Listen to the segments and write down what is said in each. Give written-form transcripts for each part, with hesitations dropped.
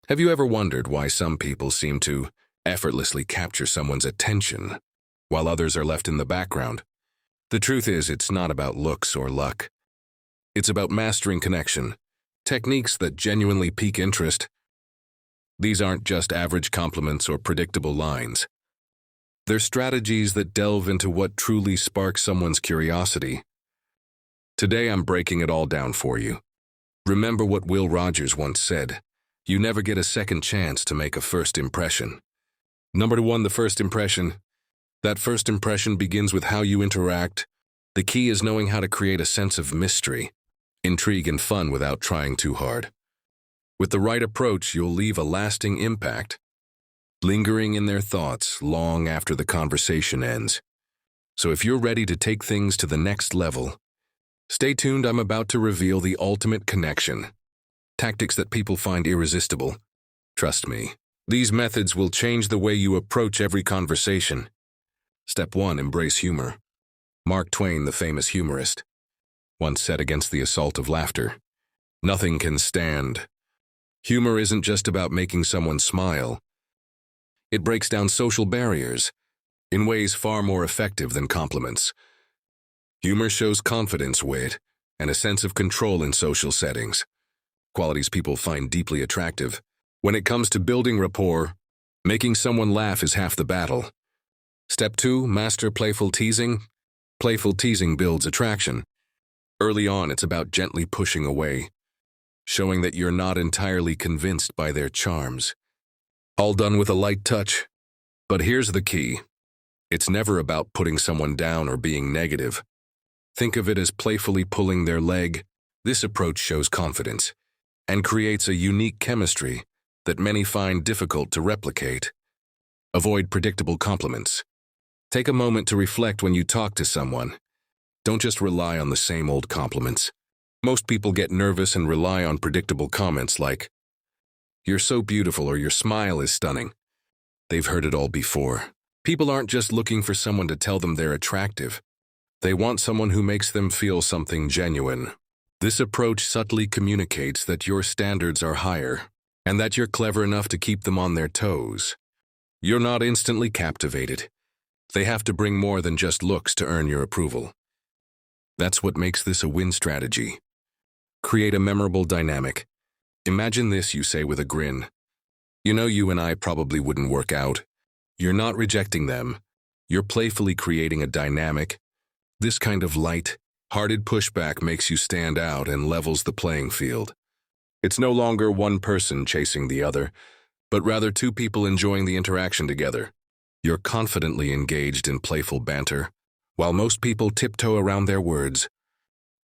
Have you ever wondered why some people seem to effortlessly capture someone's attention, while others are left in the background? The truth is, it's not about looks or luck. It's about mastering connection, techniques that genuinely pique interest. These aren't just average compliments or predictable lines. They're strategies that delve into what truly sparks someone's curiosity. Today, I'm breaking it all down for you. Remember what Will Rogers once said: you never get a second chance to make a first impression. Number 1, the first impression. That first impression begins with how you interact. The key is knowing how to create a sense of mystery, intrigue, and fun without trying too hard. With the right approach, you'll leave a lasting impact, lingering in their thoughts long after the conversation ends. So if you're ready to take things to the next level, stay tuned. I'm about to reveal the ultimate connection. Tactics that people find irresistible. Trust me, these methods will change the way you approach every conversation. Step 1. Embrace humor. Mark Twain, the famous humorist, once said against the assault of laughter, "Nothing can stand." Humor isn't just about making someone smile. It breaks down social barriers in ways far more effective than compliments. Humor shows confidence, wit, and a sense of control in social settings, qualities people find deeply attractive. When it comes to building rapport, making someone laugh is half the battle. Step 2. Master playful teasing. Playful teasing builds attraction. Early on, it's about gently pushing away, showing that you're not entirely convinced by their charms. All done with a light touch. But here's the key. It's never about putting someone down or being negative. Think of it as playfully pulling their leg. This approach shows confidence and creates a unique chemistry that many find difficult to replicate. Avoid predictable compliments. Take a moment to reflect when you talk to someone. Don't just rely on the same old compliments. Most people get nervous and rely on predictable comments like, "You're so beautiful," or "Your smile is stunning." They've heard it all before. People aren't just looking for someone to tell them they're attractive. They want someone who makes them feel something genuine. This approach subtly communicates that your standards are higher and that you're clever enough to keep them on their toes. You're not instantly captivated. They have to bring more than just looks to earn your approval. That's what makes this a win strategy. Create a memorable dynamic. Imagine this, you say with a grin. "You know, you and I probably wouldn't work out." You're not rejecting them. You're playfully creating a dynamic. This kind of light-hearted pushback makes you stand out and levels the playing field. It's no longer one person chasing the other, but rather two people enjoying the interaction together. You're confidently engaged in playful banter, while most people tiptoe around their words.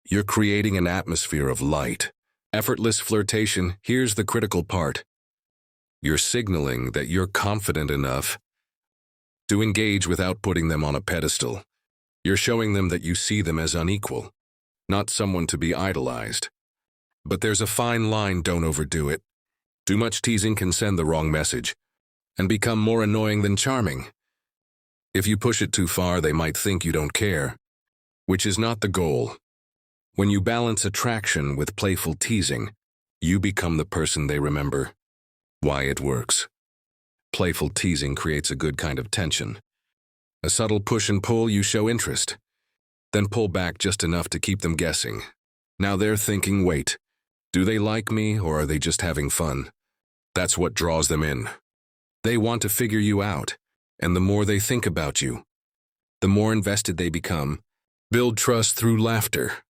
You're creating an atmosphere of light, effortless flirtation. Here's the critical part. You're signaling that you're confident enough to engage without putting them on a pedestal. You're showing them that you see them as unequal, not someone to be idolized. But there's a fine line. Don't overdo it. Too much teasing can send the wrong message and become more annoying than charming. If you push it too far, they might think you don't care, which is not the goal. When you balance attraction with playful teasing, you become the person they remember. Why it works. Playful teasing creates a good kind of tension. A subtle push and pull, you show interest, then pull back just enough to keep them guessing. Now they're thinking, wait, do they like me or are they just having fun? That's what draws them in. They want to figure you out, and the more they think about you, the more invested they become. Build trust through laughter.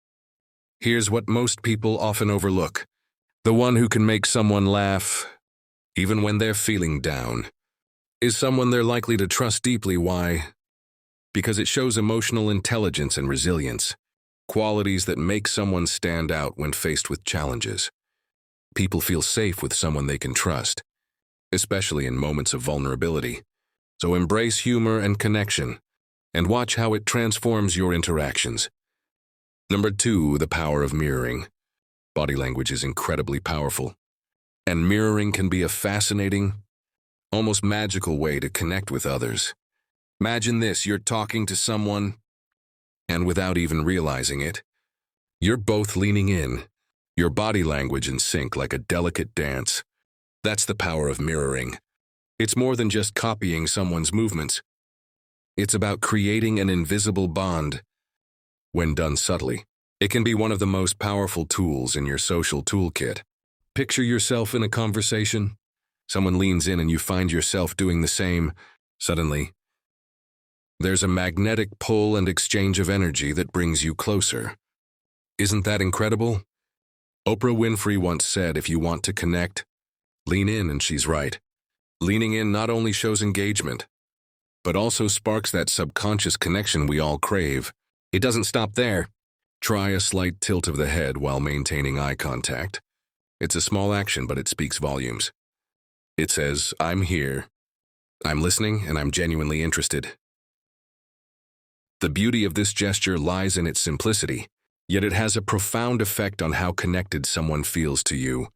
Here's what most people often overlook. The one who can make someone laugh, even when they're feeling down, is someone they're likely to trust deeply. Why? Because it shows emotional intelligence and resilience, qualities that make someone stand out when faced with challenges. People feel safe with someone they can trust, especially in moments of vulnerability. So embrace humor and connection, and watch how it transforms your interactions. Number 2, the power of mirroring. Body language is incredibly powerful, and mirroring can be a fascinating, almost magical way to connect with others. Imagine this: you're talking to someone, and without even realizing it, you're both leaning in, your body language in sync like a delicate dance. That's the power of mirroring. It's more than just copying someone's movements. It's about creating an invisible bond. When done subtly, it can be one of the most powerful tools in your social toolkit. Picture yourself in a conversation. Someone leans in and you find yourself doing the same. Suddenly, there's a magnetic pull and exchange of energy that brings you closer. Isn't that incredible? Oprah Winfrey once said, if you want to connect, lean in, and she's right. Leaning in not only shows engagement, but also sparks that subconscious connection we all crave. It doesn't stop there. Try a slight tilt of the head while maintaining eye contact. It's a small action, but it speaks volumes. It says, I'm here, I'm listening, and I'm genuinely interested. The beauty of this gesture lies in its simplicity, yet it has a profound effect on how connected someone feels to you.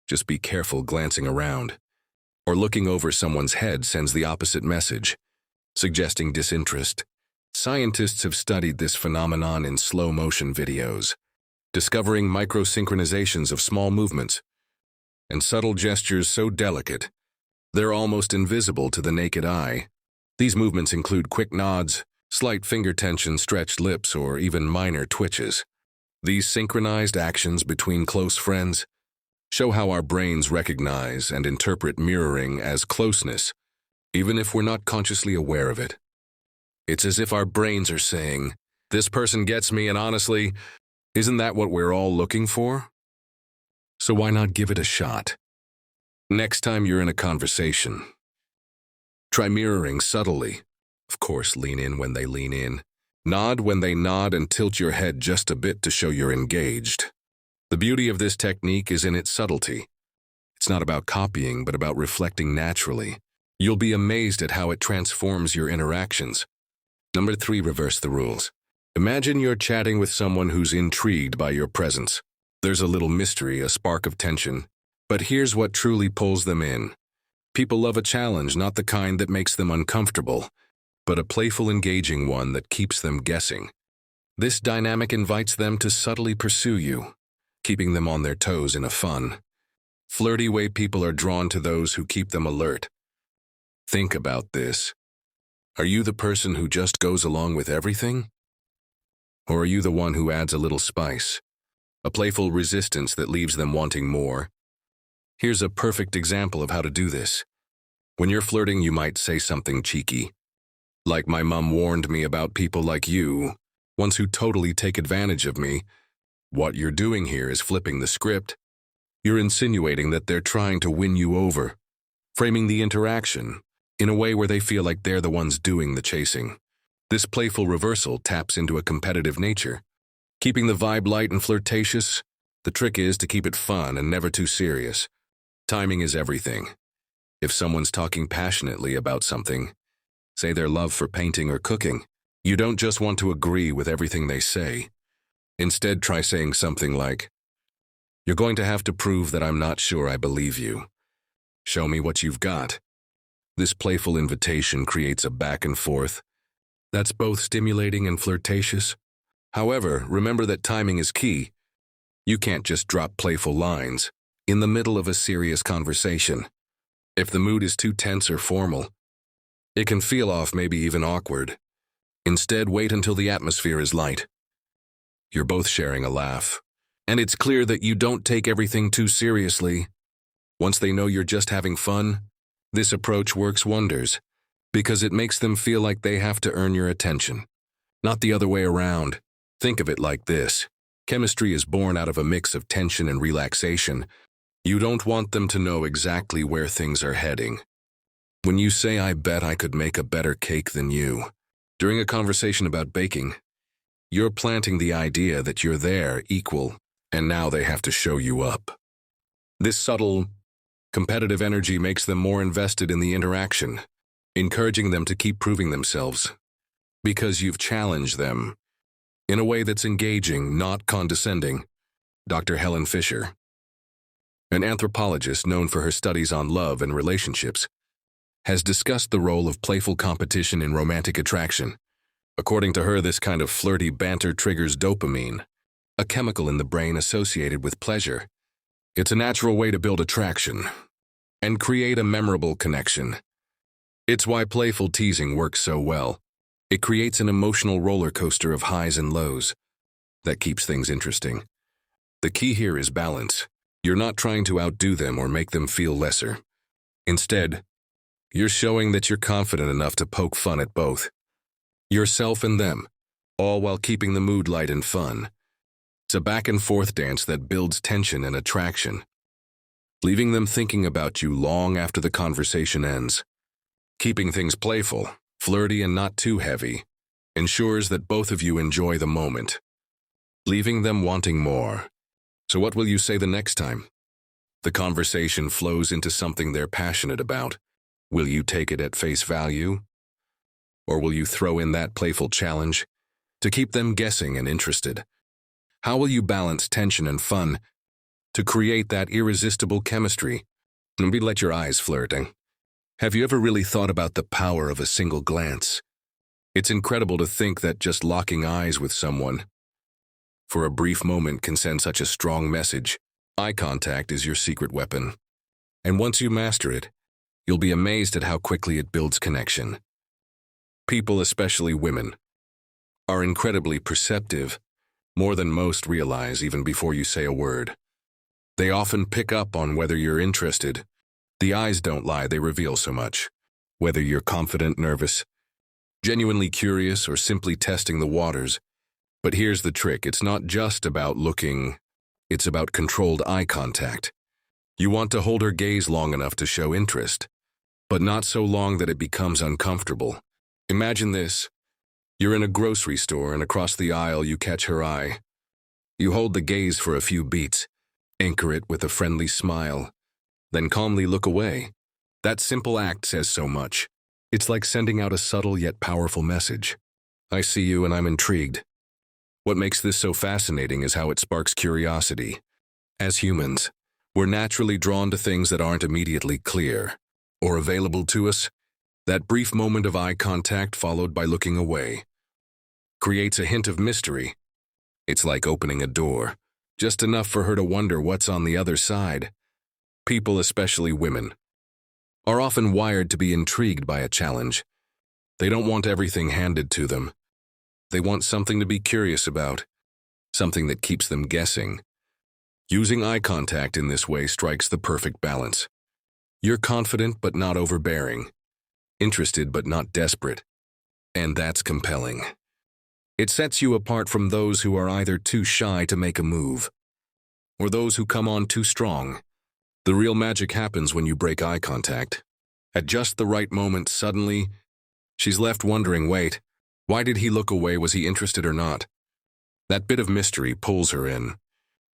Just be careful glancing around, or looking over someone's head sends the opposite message, suggesting disinterest. Scientists have studied this phenomenon in slow-motion videos, discovering microsynchronizations of small movements and subtle gestures so delicate, they're almost invisible to the naked eye. These movements include quick nods, slight finger tension, stretched lips, or even minor twitches. These synchronized actions between close friends show how our brains recognize and interpret mirroring as closeness, even if we're not consciously aware of it. It's as if our brains are saying, this person gets me, and honestly, isn't that what we're all looking for? So why not give it a shot? Next time you're in a conversation, try mirroring subtly. Of course, lean in when they lean in, nod when they nod, and tilt your head just a bit to show you're engaged. The beauty of this technique is in its subtlety. It's not about copying, but about reflecting naturally. You'll be amazed at how it transforms your interactions. Number 3, reverse the rules. Imagine you're chatting with someone who's intrigued by your presence. There's a little mystery, a spark of tension. But here's what truly pulls them in. People love a challenge, not the kind that makes them uncomfortable, but a playful, engaging one that keeps them guessing. This dynamic invites them to subtly pursue you, keeping them on their toes in a fun, flirty way. People are drawn to those who keep them alert. Think about this. Are you the person who just goes along with everything? Or are you the one who adds a little spice, a playful resistance that leaves them wanting more? Here's a perfect example of how to do this. When you're flirting, you might say something cheeky, like, my mom warned me about people like you, ones who totally take advantage of me. What you're doing here is flipping the script. You're insinuating that they're trying to win you over, framing the interaction in a way where they feel like they're the ones doing the chasing. This playful reversal taps into a competitive nature, keeping the vibe light and flirtatious. The trick is to keep it fun and never too serious. Timing is everything. If someone's talking passionately about something, say their love for painting or cooking, you don't just want to agree with everything they say. Instead, try saying something like, you're going to have to prove that I'm not sure I believe you. Show me what you've got. This playful invitation creates a back and forth that's both stimulating and flirtatious. However, remember that timing is key. You can't just drop playful lines in the middle of a serious conversation. If the mood is too tense or formal, it can feel off, maybe even awkward. Instead, wait until the atmosphere is light. You're both sharing a laugh, and it's clear that you don't take everything too seriously. Once they know you're just having fun, this approach works wonders, because it makes them feel like they have to earn your attention, not the other way around. Think of it like this. Chemistry is born out of a mix of tension and relaxation. You don't want them to know exactly where things are heading. When you say, I bet I could make a better cake than you, during a conversation about baking, you're planting the idea that you're their equal, and now they have to show you up. This subtle, competitive energy makes them more invested in the interaction, encouraging them to keep proving themselves, because you've challenged them in a way that's engaging, not condescending. Dr. Helen Fisher, an anthropologist known for her studies on love and relationships, has discussed the role of playful competition in romantic attraction. According to her, this kind of flirty banter triggers dopamine, a chemical in the brain associated with pleasure. It's a natural way to build attraction, and create a memorable connection. It's why playful teasing works so well. It creates an emotional roller coaster of highs and lows that keeps things interesting. The key here is balance. You're not trying to outdo them or make them feel lesser. Instead, you're showing that you're confident enough to poke fun at both yourself and them, all while keeping the mood light and fun. It's a back-and-forth dance that builds tension and attraction, leaving them thinking about you long after the conversation ends. Keeping things playful, flirty, and not too heavy ensures that both of you enjoy the moment, leaving them wanting more. So what will you say the next time the conversation flows into something they're passionate about? Will you take it at face value? Or will you throw in that playful challenge to keep them guessing and interested? How will you balance tension and fun to create that irresistible chemistry? Maybe let your eyes flirting. Have you ever really thought about the power of a single glance? It's incredible to think that just locking eyes with someone for a brief moment can send such a strong message. Eye contact is your secret weapon. And once you master it, you'll be amazed at how quickly it builds connection. People, especially women, are incredibly perceptive, more than most realize even before you say a word. They often pick up on whether you're interested. The eyes don't lie, they reveal so much. Whether you're confident, nervous, genuinely curious, or simply testing the waters. But here's the trick, it's not just about looking, it's about controlled eye contact. You want to hold her gaze long enough to show interest, but not so long that it becomes uncomfortable. Imagine this. You're in a grocery store and across the aisle you catch her eye. You hold the gaze for a few beats, anchor it with a friendly smile, then calmly look away. That simple act says so much. It's like sending out a subtle yet powerful message. I see you and I'm intrigued. What makes this so fascinating is how it sparks curiosity. As humans, we're naturally drawn to things that aren't immediately clear or available to us. That brief moment of eye contact followed by looking away creates a hint of mystery. It's like opening a door, just enough for her to wonder what's on the other side. People, especially women, are often wired to be intrigued by a challenge. They don't want everything handed to them. They want something to be curious about, something that keeps them guessing. Using eye contact in this way strikes the perfect balance. You're confident but not overbearing, interested but not desperate, and that's compelling. It sets you apart from those who are either too shy to make a move, or those who come on too strong. The real magic happens when you break eye contact. At just the right moment, suddenly, she's left wondering, wait, why did he look away? Was he interested or not? That bit of mystery pulls her in,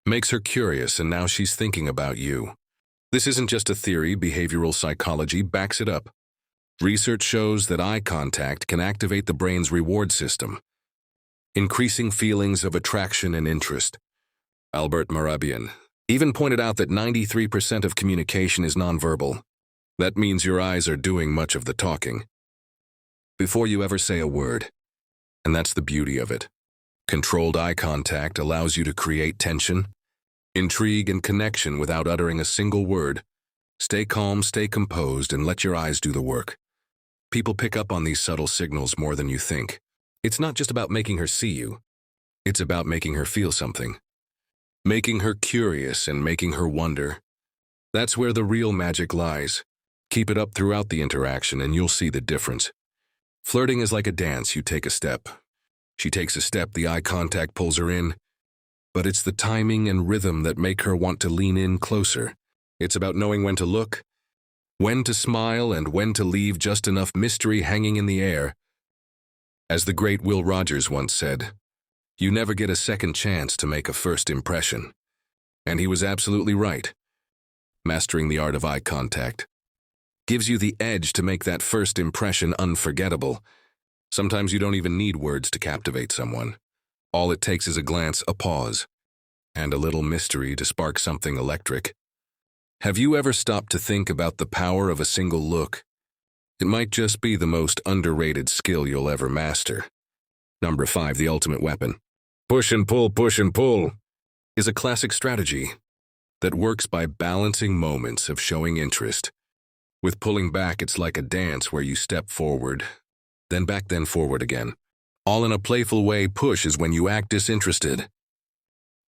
makes her curious, and now she's thinking about you. This isn't just a theory, behavioral psychology backs it up. Research shows that eye contact can activate the brain's reward system, increasing feelings of attraction and interest. Albert Marabian even pointed out that 93% of communication is nonverbal. That means your eyes are doing much of the talking before you ever say a word. And that's the beauty of it. Controlled eye contact allows you to create tension, intrigue, and connection without uttering a single word. Stay calm, stay composed, and let your eyes do the work. People pick up on these subtle signals more than you think. It's not just about making her see you. It's about making her feel something. Making her curious and making her wonder. That's where the real magic lies. Keep it up throughout the interaction and you'll see the difference. Flirting is like a dance. You take a step. She takes a step, the eye contact pulls her in. But it's the timing and rhythm that make her want to lean in closer. It's about knowing when to look, when to smile, and when to leave just enough mystery hanging in the air. As the great Will Rogers once said, you never get a second chance to make a first impression. And he was absolutely right. Mastering the art of eye contact gives you the edge to make that first impression unforgettable. Sometimes you don't even need words to captivate someone. All it takes is a glance, a pause, and a little mystery to spark something electric. Have you ever stopped to think about the power of a single look? It might just be the most underrated skill you'll ever master. Number 5, the ultimate weapon. Push and pull, is a classic strategy that works by balancing moments of showing interest With pulling back, it's like a dance where you step forward, then back, then forward again. All in a playful way. Push is when you act disinterested,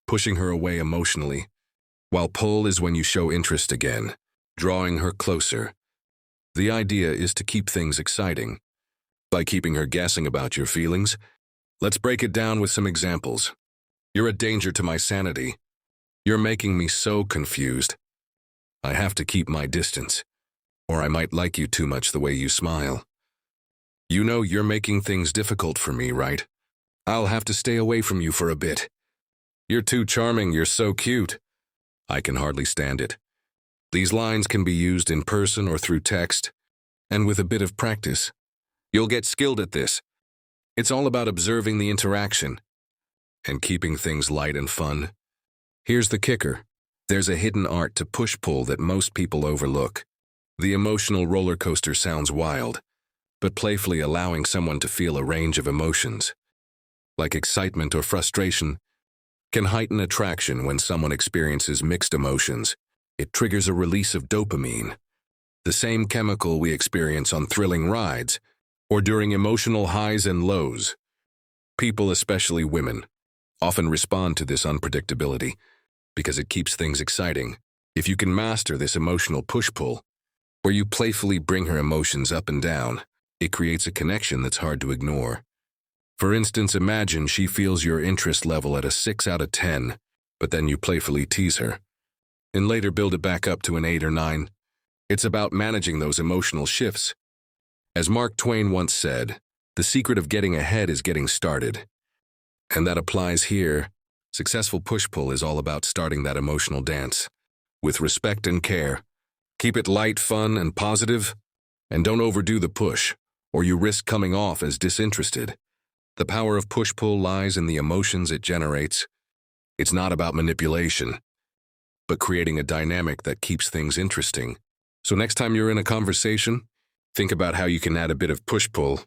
pushing her away emotionally, while pull is when you show interest again, drawing her closer. The idea is to keep things exciting by keeping her guessing about your feelings. Let's break it down with some examples. You're a danger to my sanity. You're making me so confused. I have to keep my distance, or I might like you too much the way you smile. You know you're making things difficult for me, right? I'll have to stay away from you for a bit. You're too charming, you're so cute. I can hardly stand it. These lines can be used in person or through text, and with a bit of practice, you'll get skilled at this. It's all about observing the interaction and keeping things light and fun. Here's the kicker. There's a hidden art to push-pull that most people overlook. The emotional roller coaster sounds wild, but playfully allowing someone to feel a range of emotions, like excitement or frustration, can heighten attraction. When someone experiences mixed emotions, it triggers a release of dopamine, the same chemical we experience on thrilling rides or during emotional highs and lows. People, especially women, often respond to this unpredictability because it keeps things exciting. If you can master this emotional push-pull, where you playfully bring her emotions up and down, it creates a connection that's hard to ignore. For instance, imagine she feels your interest level at a 6 out of 10, but then you playfully tease her, and later build it back up to an 8 or 9. It's about managing those emotional shifts. As Mark Twain once said, the secret of getting ahead is getting started. And that applies here. Successful push-pull is all about starting that emotional dance with respect and care. Keep it light, fun, and positive, and don't overdo the push, or you risk coming off as disinterested. The power of push-pull lies in the emotions it generates. It's not about manipulation, but creating a dynamic that keeps things interesting. So next time you're in a conversation, think about how you can add a bit of push-pull.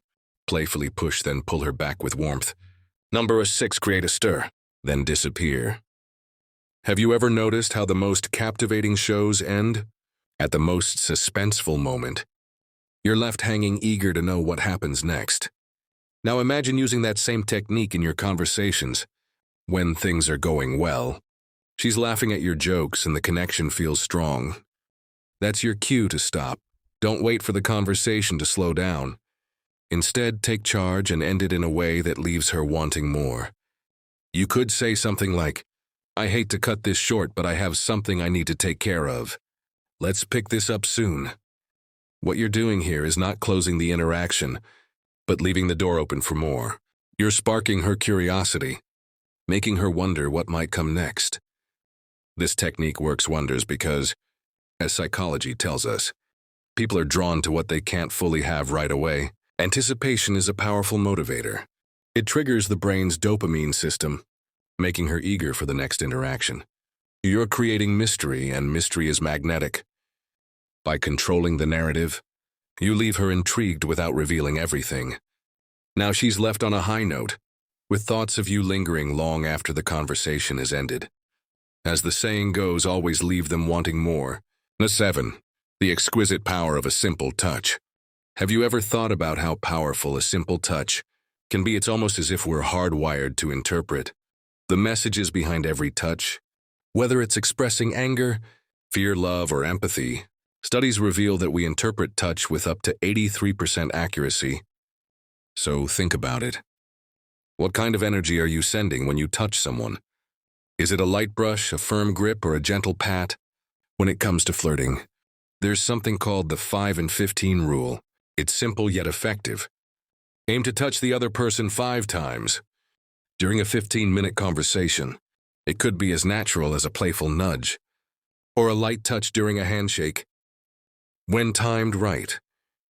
Playfully push, then pull her back with warmth. Number 6, create a stir, then disappear. Have you ever noticed how the most captivating shows end at the most suspenseful moment? You're left hanging, eager to know what happens next. Now imagine using that same technique in your conversations. When things are going well, she's laughing at your jokes and the connection feels strong. That's your cue to stop. Don't wait for the conversation to slow down. Instead, take charge and end it in a way that leaves her wanting more. You could say something like, I hate to cut this short, but I have something I need to take care of. Let's pick this up soon. What you're doing here is not closing the interaction, but leaving the door open for more. You're sparking her curiosity, making her wonder what might come next. This technique works wonders because, as psychology tells us, people are drawn to what they can't fully have right away. Anticipation is a powerful motivator. It triggers the brain's dopamine system, making her eager for the next interaction. You're creating mystery, and mystery is magnetic. By controlling the narrative, you leave her intrigued without revealing everything. Now she's left on a high note, with thoughts of you lingering long after the conversation is ended. As the saying goes, always leave them wanting more. 7. The exquisite power of a simple touch. Have you ever thought about how powerful a simple touch can be? It's almost as if we're hardwired to interpret the messages behind every touch. Whether it's expressing anger, fear, love, or empathy, studies reveal that we interpret touch with up to 83% accuracy. So think about it. What kind of energy are you sending when you touch someone? Is it a light brush, a firm grip, or a gentle pat? When it comes to flirting, there's something called the 5 and 15 rule. It's simple yet effective. Aim to touch the other person 5 times. During a 15-minute conversation, it could be as natural as a playful nudge, or a light touch during a handshake. When timed right,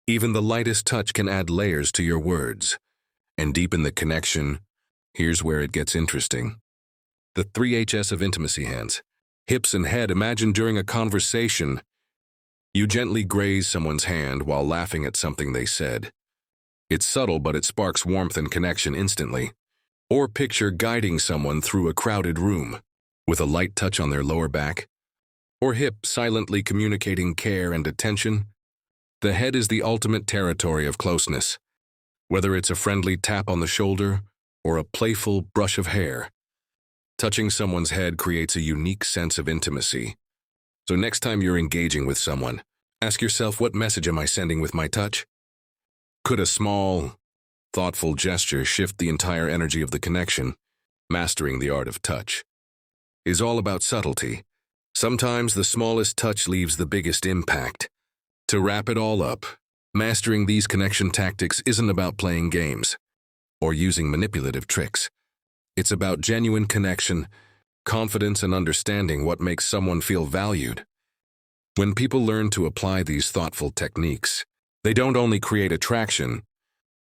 even the lightest touch can add layers to your words and deepen the connection. Here's where it gets interesting. The 3Hs of intimacy: hands, hips, and head. Imagine during a conversation, you gently graze someone's hand while laughing at something they said. It's subtle, but it sparks warmth and connection instantly. Or picture guiding someone through a crowded room with a light touch on their lower back, or hip, silently communicating care and attention. The head is the ultimate territory of closeness. Whether it's a friendly tap on the shoulder or a playful brush of hair, touching someone's head creates a unique sense of intimacy. So next time you're engaging with someone, ask yourself, what message am I sending with my touch? Could a small, thoughtful gesture shift the entire energy of the connection? Mastering the art of touch is all about subtlety. Sometimes the smallest touch leaves the biggest impact. To wrap it all up, mastering these connection tactics isn't about playing games or using manipulative tricks. It's about genuine connection, confidence, and understanding what makes someone feel valued. When people learn to apply these thoughtful techniques, they don't only create attraction,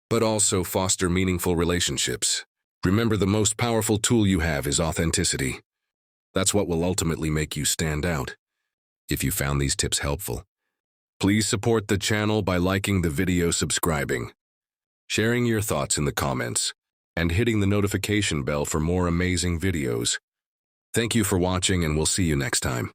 but also foster meaningful relationships. Remember, the most powerful tool you have is authenticity. That's what will ultimately make you stand out. If you found these tips helpful, please support the channel by liking the video, subscribing, sharing your thoughts in the comments, and hitting the notification bell for more amazing videos. Thank you for watching, and we'll see you next time.